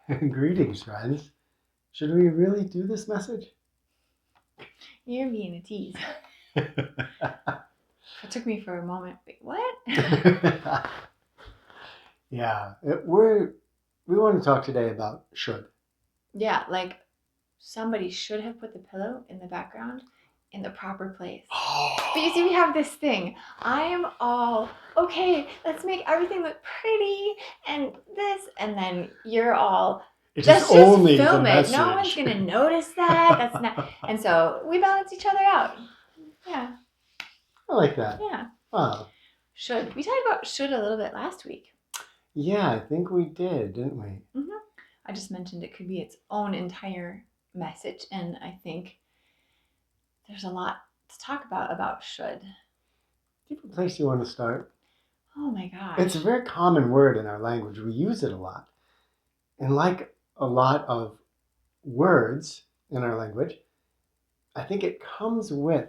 Greetings, friends. Should we really do this message? You're being a tease. It took me for a moment. Wait, what? Yeah, we want to talk today about should. Yeah, like somebody should have put the pillow in the background in the proper place. But you see, we have this thing. I am all, okay, let's make everything look pretty and this, and then you're all, It is let's just only the film it. No one's message. gonna notice that. That's not. And so we balance each other out. Yeah, I like that. yeah. Wow. Should. We talked about should a little bit last week. Yeah, I think we did, didn't we? I just mentioned it could be its own entire message, and I think there's a lot to talk about should. Do you have a place you want to start? Oh my gosh. It's a very common word in our language. We use it a lot. And like a lot of words in our language, I think it comes with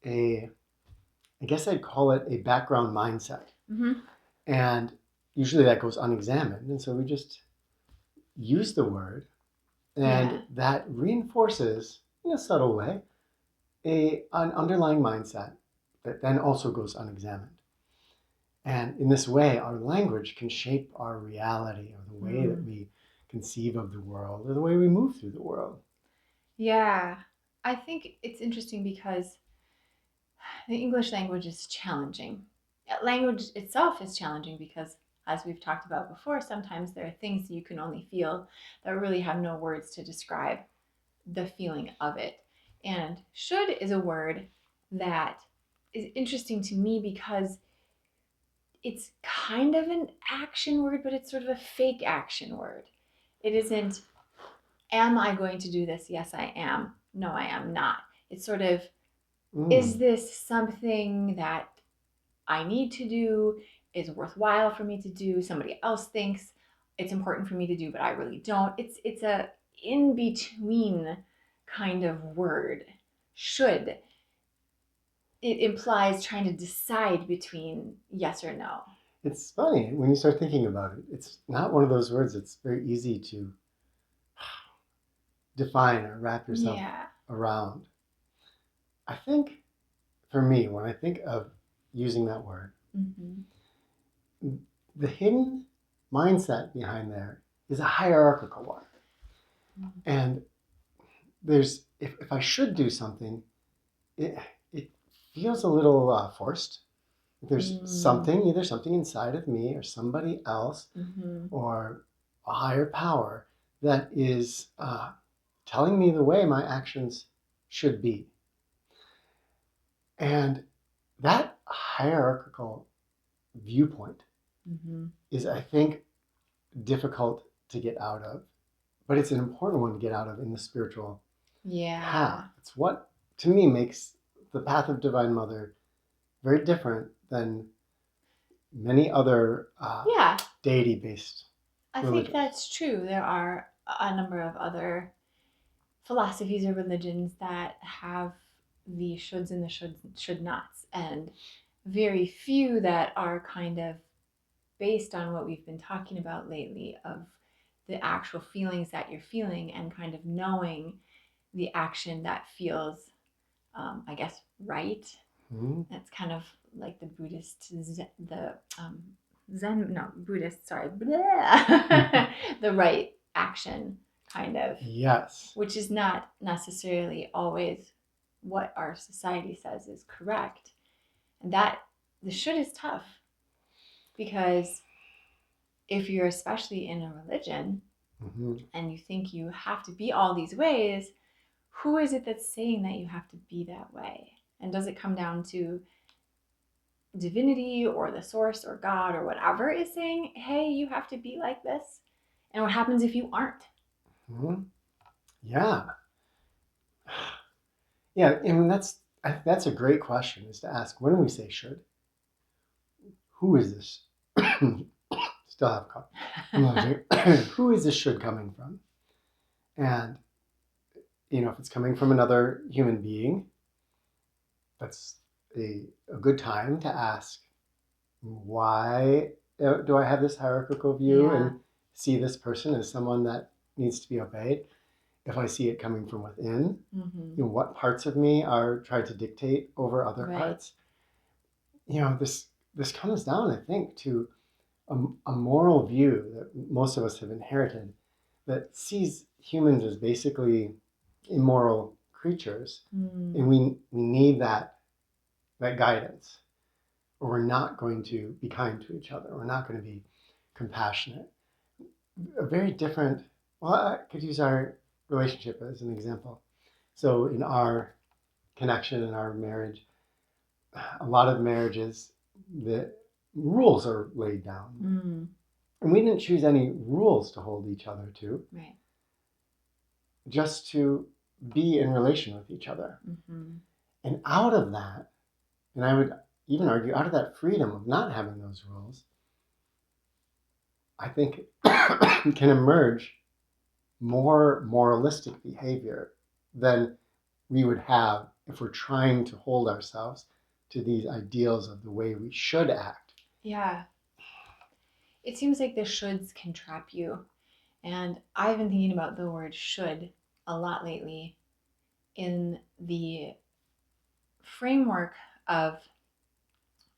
I guess I'd call it a background mindset. Mm-hmm. And usually that goes unexamined. And so we just use the word, and Yeah. that reinforces, in a subtle way, an underlying mindset that then also goes unexamined. And in this way, our language can shape our reality or the way that we conceive of the world or the way we move through the world. Yeah. I think it's interesting because the English language is challenging. Language itself is challenging because, as we've talked about before, sometimes there are things you can only feel that really have no words to describe the feeling of it. And should is a word that is interesting to me because it's kind of an action word, but it's sort of a fake action word. It isn't, am I going to do this? Yes, I am. No, I am not. It's sort of, is Mm. this something that I need to do? Is worthwhile for me to do? Somebody else thinks it's important for me to do, but I really don't. It's a in between kind of word. Should. It implies trying to decide between yes or no. It's funny when you start thinking about it. It's not one of those words that's very easy to define or wrap yourself Yeah. around. I think for me, when I think of using that word, Mm-hmm. the hidden mindset behind there is a hierarchical one. And there's, if I should do something, it feels a little forced. There's something, either something inside of me or somebody else Mm-hmm. or a higher power that is telling me the way my actions should be. And that hierarchical viewpoint Mm-hmm. is, I think, difficult to get out of, but it's an important one to get out of in the spiritual path. Yeah. It's what, to me, makes the path of Divine Mother very different than many other Yeah. deity based I think religions. that's true. There are a number of other philosophies or religions that have the shoulds and the should nots, and very few that are kind of based on what we've been talking about lately of the actual feelings that you're feeling and kind of knowing the action that feels, I guess, right. Hmm. That's kind of like the Buddhist, the Zen, no, Buddhist, sorry, the right action kind of, Yes. which is not necessarily always what our society says is correct. And that the should is tough because if you're especially in a religion Hmm. and you think you have to be all these ways, who is it that's saying that you have to be that way? And does it come down to divinity or the source or God or whatever is saying, hey, you have to be like this? And what happens if you aren't? Hmm. Yeah. Yeah. I mean, that's a great question is to ask when we say should, who is this? Still have a cough. Who is this should coming from? And, if it's coming from another human being, that's a good time to ask, why do I have this hierarchical view? Yeah. And see this person as someone that needs to be obeyed, if I see it coming from within, what parts of me are trying to dictate over other Right. parts, this comes down, I think, to a moral view that most of us have inherited that sees humans as basically immoral creatures, and we need that guidance, or we're not going to be kind to each other. We're not going to be compassionate. A very different. Well, I could use our relationship as an example. So in our connection, in our marriage, a lot of marriages, the rules are laid down. And we didn't choose any rules to hold each other to, Right. just to be in relation with each other. And out of that, and I would even argue out of that freedom of not having those rules, I think can emerge more moralistic behavior than we would have if we're trying to hold ourselves to these ideals of the way we should act. Yeah. It seems like the shoulds can trap you. And I've been thinking about the word should a lot lately in the framework of,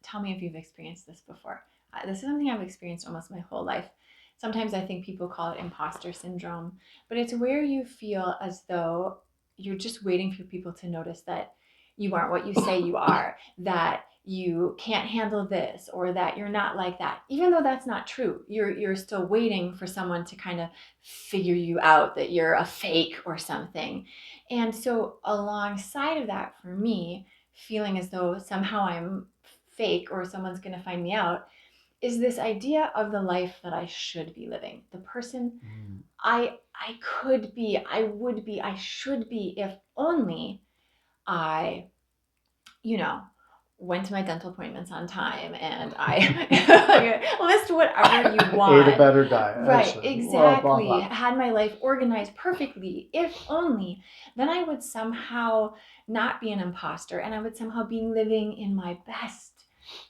tell me if you've experienced this before. This is something I've experienced almost my whole life. Sometimes I think people call it imposter syndrome, but it's where you feel as though you're just waiting for people to notice that you aren't what you say you are, that you can't handle this, or that you're not like that. Even though that's not true, you're still waiting for someone to kind of figure you out, that you're a fake or something. And so alongside of that, for me, feeling as though somehow I'm fake or someone's going to find me out, is this idea of the life that I should be living, the person I could be, I would be, I should be, if only I, went to my dental appointments on time, and I list whatever you want. Ate a better diet. Right, Actually. exactly. Blah, blah, blah. Had my life organized perfectly, if only, then I would somehow not be an imposter, and I would somehow be living in my best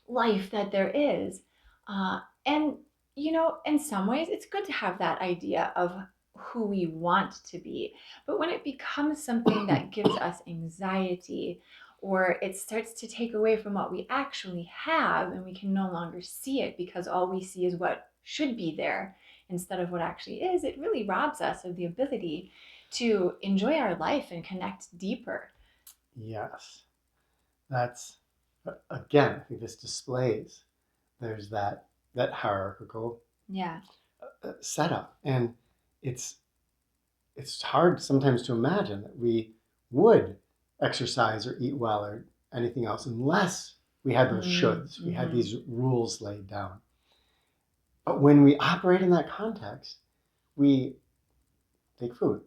life that there is. And, in some ways, it's good to have that idea of who we want to be. But when it becomes something that gives us anxiety, or it starts to take away from what we actually have, and we can no longer see it because all we see is what should be there instead of what actually is, it really robs us of the ability to enjoy our life and connect deeper. Yes. That's, again, I think this displays there's that hierarchical setup. And it's hard sometimes to imagine that we would exercise or eat well or anything else unless we had those shoulds. We had these rules laid down. But when we operate in that context, we take food.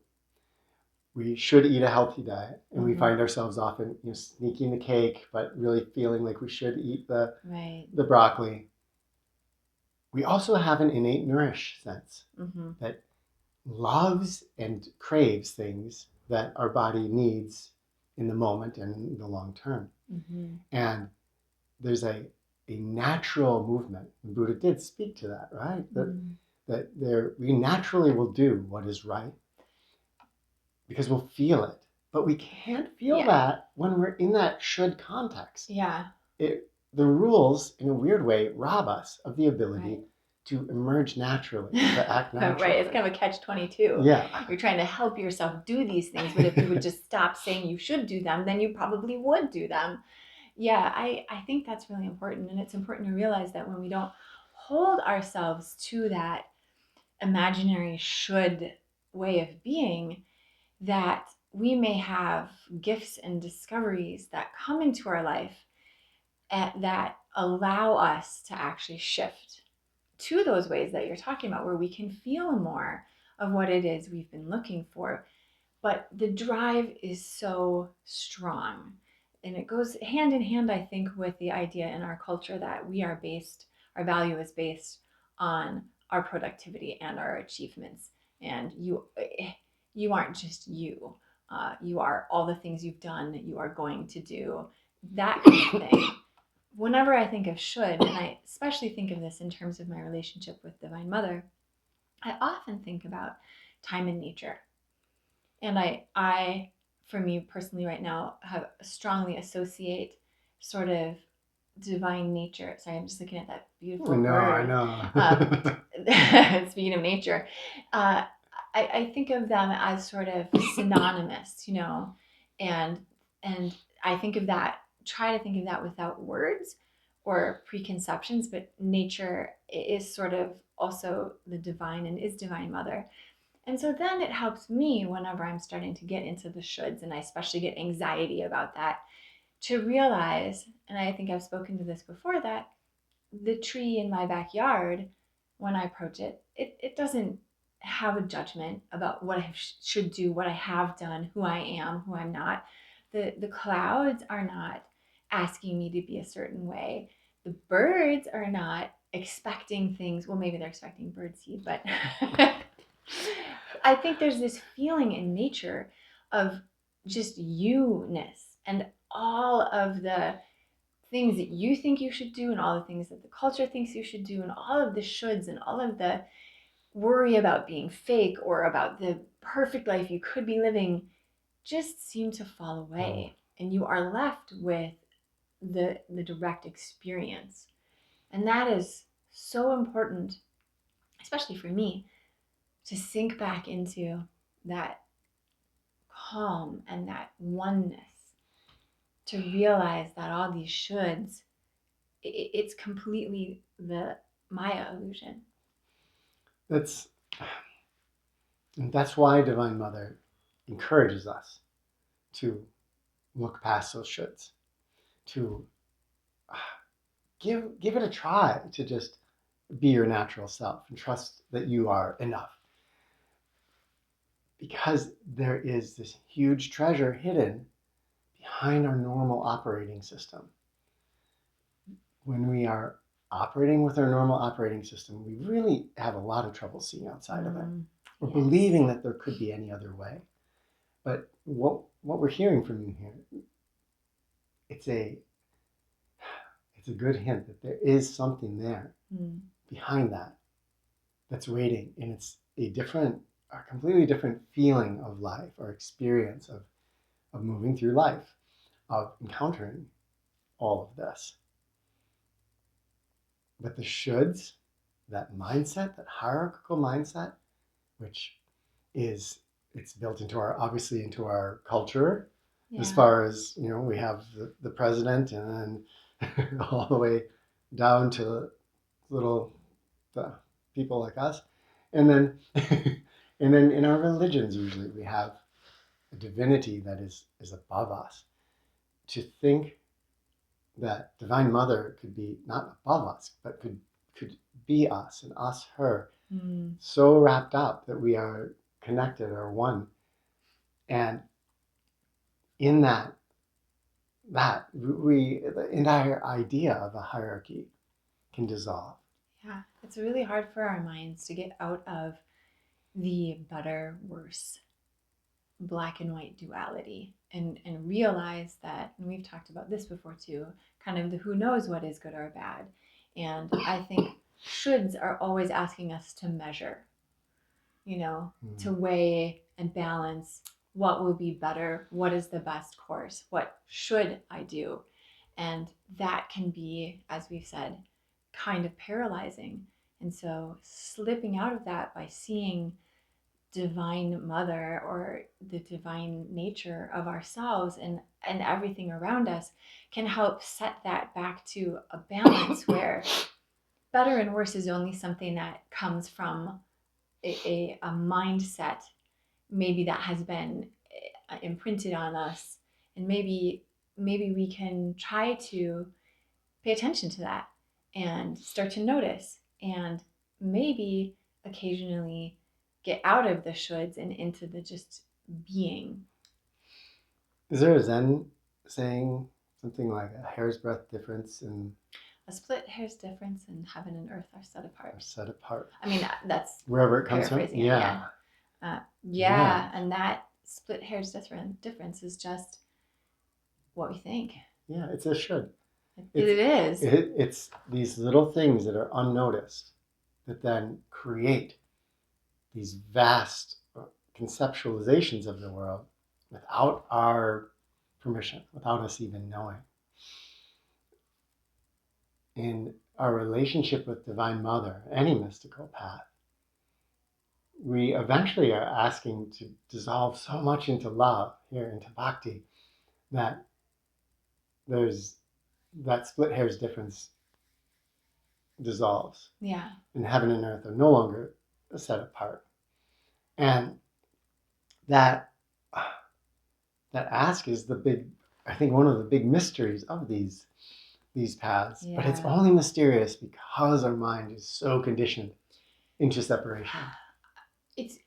We should eat a healthy diet, and we find ourselves often sneaking the cake, but really feeling like we should eat the broccoli. We also have an innate nourish sense that loves and craves things that our body needs in the moment and in the long term. And there's a natural movement. The Buddha did speak to that, right? That we naturally will do what is right because we'll feel it. But we can't feel that when we're in that should context. The rules, in a weird way, rob us of the ability to emerge naturally, to act naturally. Right, it's kind of a catch-22. Yeah. You're trying to help yourself do these things, but if you would just stop saying you should do them, then you probably would do them. Yeah, I think that's really important. And it's important to realize that when we don't hold ourselves to that imaginary should way of being, that we may have gifts and discoveries that come into our life that allow us to actually shift to those ways that you're talking about, where we can feel more of what it is we've been looking for. But the drive is so strong. And it goes hand in hand, I think, with the idea in our culture that our value is based on our productivity and our achievements. And you aren't just you. You are all the things you've done, you are going to do, that kind of thing. Whenever I think of should, and I especially think of this in terms of my relationship with Divine Mother, I often think about time in nature. And I, for me personally right now, have strongly associate sort of divine nature. Sorry, I'm just looking at that beautiful I bird. Um, know. speaking of nature, uh, I think of them as sort of synonymous, and and I think of that, try to think of that without words or preconceptions, but nature is sort of also the divine and is divine mother. And so then it helps me whenever I'm starting to get into the shoulds, and I especially get anxiety about that, to realize, and I think I've spoken to this before, that the tree in my backyard, when I approach it, it doesn't have a judgment about what I should do, what I have done, who I am, who I'm not. The clouds are not asking me to be a certain way. The birds are not expecting things. Well, maybe they're expecting birdseed, but I think there's this feeling in nature of just you-ness, and all of the things that you think you should do and all the things that the culture thinks you should do and all of the shoulds and all of the worry about being fake or about the perfect life you could be living just seem to fall away, and you are left with the direct experience. And that is so important, especially for me, to sink back into that calm and that oneness, to realize that all these shoulds, it's completely the Maya illusion. That's that's why Divine Mother encourages us to look past those shoulds, to give it a try, to just be your natural self and trust that you are enough. Because there is this huge treasure hidden behind our normal operating system. When we are operating with our normal operating system, we really have a lot of trouble seeing outside of it, or Yes. believing that there could be any other way. But what we're hearing from you here, it's a good hint that there is something there behind that that's waiting, and it's a completely different feeling of life or experience of moving through life, of encountering all of this. But the shoulds, that mindset, that hierarchical mindset, which is, it's built into our, obviously into our culture, as far as, we have the president, and then all the way down to little the people like us. And then and then in our religions, usually we have a divinity that is above us. To think that Divine Mother could be not above us, but could be us and us her, so wrapped up that we are connected or one. And in that the entire idea of a hierarchy can dissolve. Yeah, it's really hard for our minds to get out of the better, worse, black and white duality, and realize that, and we've talked about this before too, kind of the who knows what is good or bad. And I think shoulds are always asking us to measure, to weigh and balance what will be better, what is the best course, what should I do. And that can be, as we've said, kind of paralyzing. And so slipping out of that by seeing divine mother or the divine nature of ourselves and everything around us can help set that back to a balance where better and worse is only something that comes from a mindset maybe that has been imprinted on us, and maybe we can try to pay attention to that and start to notice, and maybe occasionally get out of the shoulds and into the just being. Is there a Zen saying something like a hair's breadth difference in A split hair's difference in heaven and earth are set apart. I mean, that's wherever it comes from. Yeah. Yeah, and that split hair's difference is just what we think. Yeah, it's a should. It is. It's these little things that are unnoticed that then create these vast conceptualizations of the world without our permission, without us even knowing. In our relationship with Divine Mother, any mystical path, we eventually are asking to dissolve so much into love, here into bhakti, that there's that split hairs difference dissolves. Yeah. And heaven and earth are no longer set apart. And that that ask is the big, I think, one of the big mysteries of these paths. But it's Yeah. only mysterious because our mind is so conditioned into separation.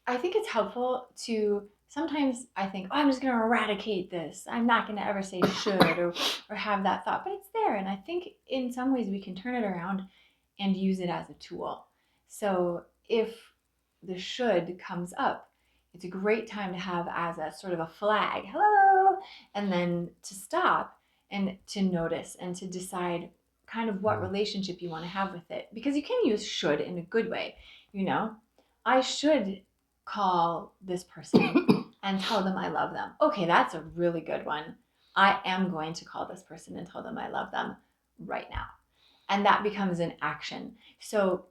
I think it's helpful to sometimes I think, oh, I'm just going to eradicate this. I'm not going to ever say should or have that thought, but it's there. And I think in some ways we can turn it around and use it as a tool. So if the should comes up, it's a great time to have as a sort of a flag, hello, and then to stop and to notice and to decide kind of what relationship you want to have with it. Because you can use should in a good way, you know. I should call this person and tell them I love them. Okay, that's a really good one. I am going to call this person and tell them I love them right now. And that becomes an action. So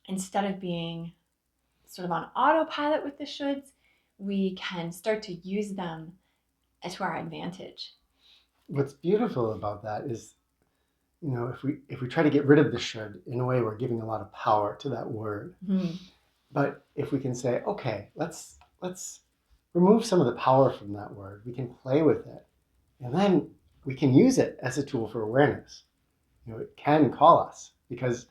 instead of being sort of on autopilot with the shoulds, we can start to use them to our advantage. What's beautiful about that is, if we try to get rid of the should, in a way, we're giving a lot of power to that word. Mm-hmm. But if we can say, okay, let's remove some of the power from that word, we can play with it, and then we can use it as a tool for awareness. It can call us because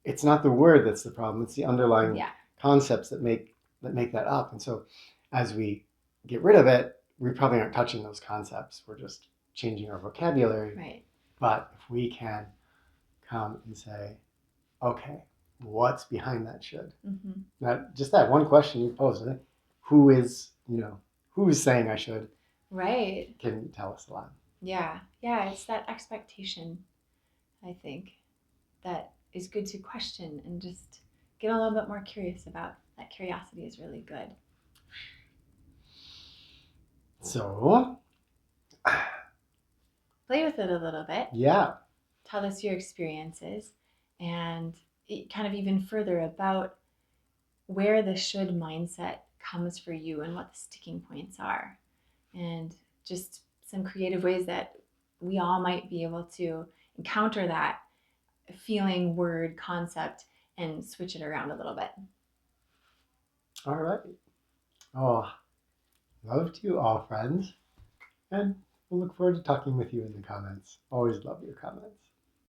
it's not the word that's the problem; it's the underlying concepts that make that up. And so, as we get rid of it, we probably aren't touching those concepts. We're just changing our vocabulary. Right. But if we can come and say, okay, what's behind that should? Mm-hmm. That one question you posed, right? Who is saying I should? Right. Can tell us a lot. Yeah. It's that expectation, I think, that is good to question and just get a little bit more curious about. That curiosity is really good. So, play with it a little bit. Yeah. Tell us your experiences and kind of even further about where the should mindset comes for you and what the sticking points are. And just some creative ways that we all might be able to encounter that feeling, word, concept, and switch it around a little bit. All right. Oh, love to you all, friends. And we'll look forward to talking with you in the comments. Always love your comments.